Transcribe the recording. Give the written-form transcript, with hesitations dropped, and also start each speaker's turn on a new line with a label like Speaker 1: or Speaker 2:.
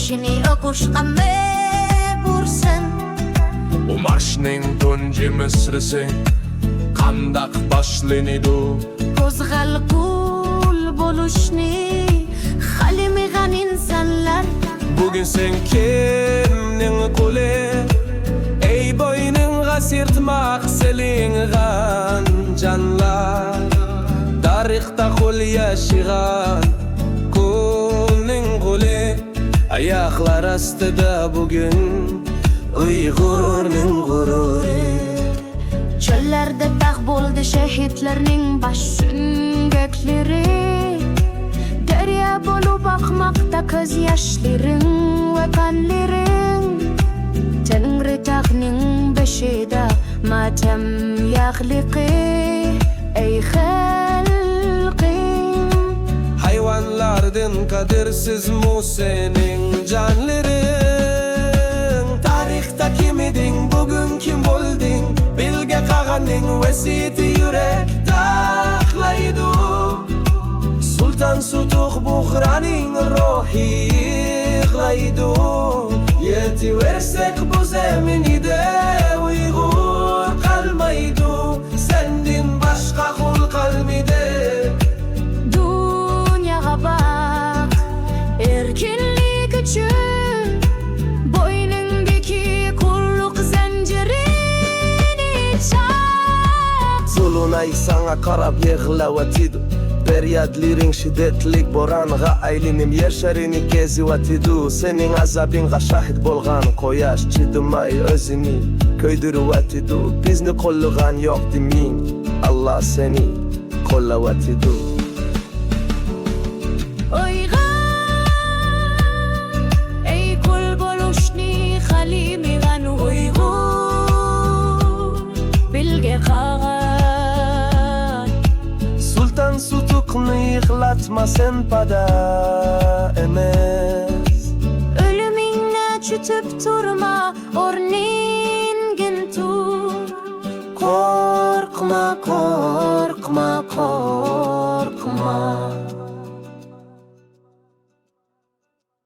Speaker 1: başını okuşqa mebursun.
Speaker 2: Bu marşning tunji misrisi qandaq başlanıdı?
Speaker 1: Qo'zg'algul bo'lishni xalimigan insanlar.
Speaker 2: Bugün sen kimning quli? Ey boyningga sirtmaq silingan canlar. Tarixda qul yashigan kunning quli. Ayaklar astida bugün Uyg'urning g'ururi.
Speaker 1: Çöllarda dağ bo'ldi shahidlarning başingakleri. Derya bo'lib oqmoqda ko'z yoshlaring va qonlaring. Tangri taqning beshida matam yaxliqi. Ey xalqim,
Speaker 2: Hayvanlardan kadirsiz mu senin canların? Tarixta kim edin, bugün kim oldun? Bilge Kağan'ın vesiti yürek dağlaydı. Sultan Sutuk Buhran'ın ruhi yığlaydı. Yetiversek bu zeminide Uygur kalmaydı. Sendin başka kul kalmadı.
Speaker 1: dunyoga bak, erkinlik uchun boyningdagi qulluq zanjirini chaq.
Speaker 2: Zulunay sana karab yığılavatidu. Feryadlerin şiddetlik boranğa aylinim yeşerini gezivatidu. Senin azabinğa şahit bolgan koyaş çidimay özünü köydürüvatidu. Bizni kolluğan yok demin, Allah seni kollavatidu.
Speaker 1: Uyg'ur, ey qul bo'lishni xalimigan Uyg'ur, Bilge Kağan.
Speaker 2: Sultan Sutuk'nu yıklatma sen pada emes.
Speaker 1: Ölümüne çütüp durma, orningin tur.
Speaker 2: Korkma, korkma, korkma.